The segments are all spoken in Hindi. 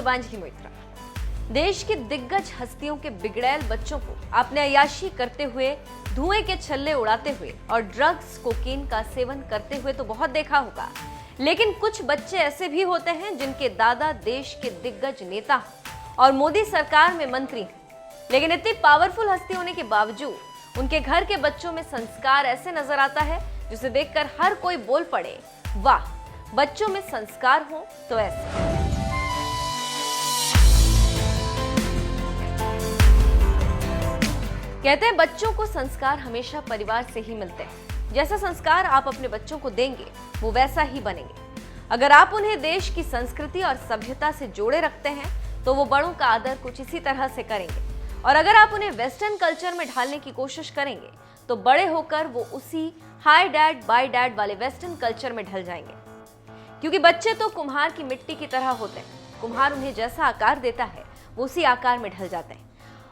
दीपांजलि मोइत्रा। देश की दिग्गज हस्तियों के बिगड़ैल बच्चों को आपने अय्याशी करते हुए, धुएं के छल्ले उड़ाते हुए और ड्रग्स कोकीन का सेवन करते हुए तो बहुत देखा होगा, लेकिन कुछ बच्चे ऐसे भी होते हैं जिनके दादा देश के दिग्गज नेता और मोदी सरकार में मंत्री हैं। लेकिन इतनी पावरफुल हस्ती होने के बावजूद उनके घर के बच्चों में संस्कार ऐसे नजर आता है जिसे देखकर हर कोई बोल पड़े, वाह, बच्चों में संस्कार हो तो ऐसे। कहते हैं बच्चों को संस्कार हमेशा परिवार से ही मिलते हैं। जैसा संस्कार आप अपने बच्चों को देंगे वो वैसा ही बनेंगे। अगर आप उन्हें देश की संस्कृति और सभ्यता से जोड़े रखते हैं तो वो बड़ों का आदर कुछ इसी तरह से करेंगे, और अगर आप उन्हें वेस्टर्न कल्चर में ढालने की कोशिश करेंगे तो बड़े होकर वो उसी हाय डैड बाय डैड वाले वेस्टर्न कल्चर में ढल जाएंगे। क्योंकि बच्चे तो कुम्हार की मिट्टी की तरह होते हैं, कुम्हार उन्हें जैसा आकार देता है वो उसी आकार में ढल जाते हैं।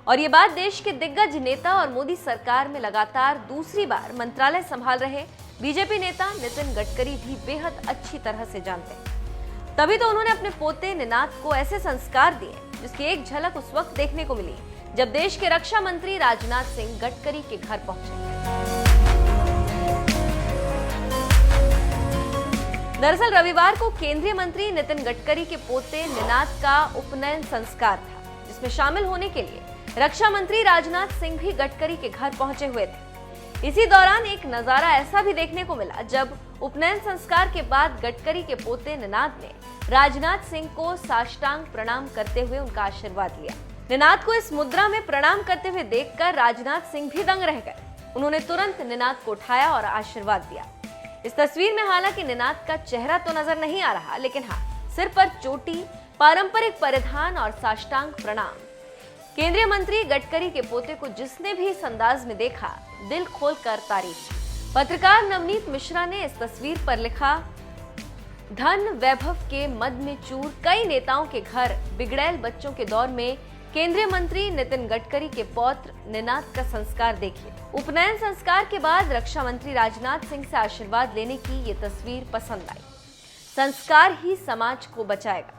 और ये बात देश के दिग्गज नेता और मोदी सरकार में लगातार दूसरी बार मंत्रालय संभाल रहे बीजेपी नेता नितिन गडकरी भी बेहद अच्छी तरह से जानते हैं। तभी तो उन्होंने अपने पोते निनाद को ऐसे संस्कार दिए जिसकी एक झलक उस वक्त देखने को मिली जब देश के रक्षा मंत्री राजनाथ सिंह गडकरी के घर पहुंचे। दरअसल रविवार को केंद्रीय मंत्री नितिन गडकरी के पोते निनाद का उपनयन संस्कार था, जिसमें शामिल होने के लिए रक्षा मंत्री राजनाथ सिंह भी गडकरी के घर पहुंचे हुए थे। इसी दौरान एक नजारा ऐसा भी देखने को मिला जब उपनयन संस्कार के बाद गडकरी के पोते निनाद ने राजनाथ सिंह को साष्टांग प्रणाम करते हुए उनका आशीर्वाद लिया। निनाद को इस मुद्रा में प्रणाम करते हुए देखकर राजनाथ सिंह भी दंग रह गए। उन्होंने तुरंत निनाद को उठाया और आशीर्वाद दिया। इस तस्वीर में हालांकि निनाद का चेहरा तो नजर नहीं आ रहा, लेकिन हाँ, सिर पर चोटी, पारंपरिक परिधान और साष्टांग प्रणाम। केंद्रीय मंत्री गडकरी के पोते को जिसने भी इस अंदाज में देखा, दिल खोलकर तारीफ। पत्रकार नवनीत मिश्रा ने इस तस्वीर पर लिखा, धन वैभव के मद में चूर कई नेताओं के घर बिगड़ैल बच्चों के दौर में केंद्रीय मंत्री नितिन गडकरी के पौत्र निनाद का संस्कार देखिए। उपनयन संस्कार के बाद रक्षा मंत्री राजनाथ सिंह से आशीर्वाद लेने की ये तस्वीर पसंद आई। संस्कार ही समाज को बचाएगा।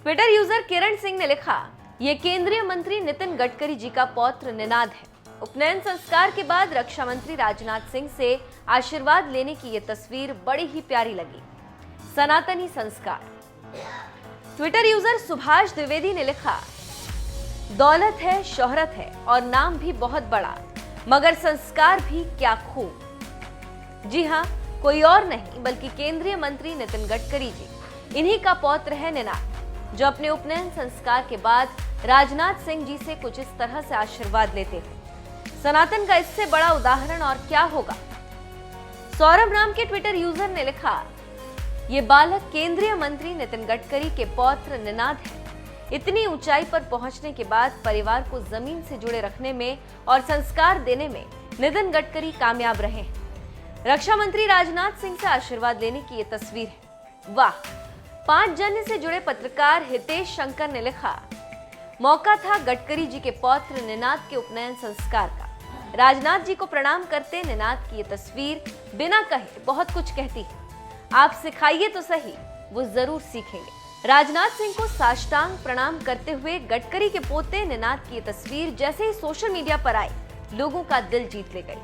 ट्विटर यूजर किरण सिंह ने लिखा, ये केंद्रीय मंत्री नितिन गडकरी जी का पौत्र निनाद है। उपनयन संस्कार के बाद रक्षा मंत्री राजनाथ सिंह से आशीर्वाद लेने की ये तस्वीर बड़ी ही प्यारी लगी। सनातनी संस्कार। ट्विटर यूजर सुभाष द्विवेदी ने लिखा, दौलत है, शोहरत है और नाम भी बहुत बड़ा, मगर संस्कार भी क्या खूब। जी हाँ, कोई और नहीं बल्कि केंद्रीय मंत्री नितिन गडकरी जी। इन्हीं का पौत्र है निनाद, जो अपने उपनयन संस्कार के बाद राजनाथ सिंह जी से कुछ इस तरह से आशीर्वाद लेते थे। सनातन का इससे बड़ा उदाहरण और क्या होगा। सौरभ नाम के ट्विटर यूजर ने लिखा, ये बालक केंद्रीय मंत्री नितिन गडकरी के पौत्र निनाद है। इतनी ऊंचाई पर पहुंचने के बाद परिवार को जमीन से जुड़े रखने में और संस्कार देने में नितिन गडकरी कामयाब रहे हैं। रक्षा मंत्री राजनाथ सिंह से आशीर्वाद लेने की ये तस्वीर है, वाह। 5 जन से जुड़े पत्रकार हितेश शंकर ने लिखा, मौका था गडकरी जी के पौत्र निनाद के उपनयन संस्कार का। राजनाथ जी को प्रणाम करते निनाद की ये तस्वीर बिना कहे बहुत कुछ कहती है। आप सिखाइए तो सही, वो जरूर सीखेंगे। राजनाथ सिंह को साष्टांग प्रणाम करते हुए गडकरी के पोते निनाद की ये तस्वीर जैसे ही सोशल मीडिया पर आई, लोगों का दिल जीत ले गई,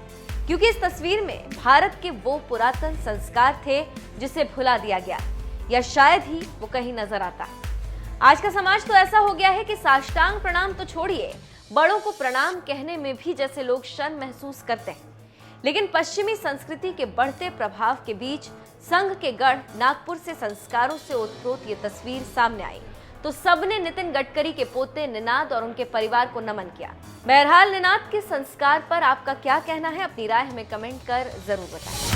क्योंकि इस तस्वीर में भारत के वो पुरातन संस्कार थे जिसे भुला दिया गया, या शायद ही वो कहीं नजर आता। आज का समाज तो ऐसा हो गया है कि साष्टांग प्रणाम तो छोड़िए, बड़ों को प्रणाम कहने में भी जैसे लोग शर्म महसूस करते हैं। लेकिन पश्चिमी संस्कृति के बढ़ते प्रभाव के बीच संघ के गढ़ नागपुर से संस्कारों से ओतप्रोत ये तस्वीर सामने आई तो सबने नितिन गडकरी के पोते निनाद और उनके परिवार को नमन किया। बहरहाल निनाद के संस्कार पर आपका क्या कहना है, अपनी राय हमें कमेंट कर जरूर बताएं।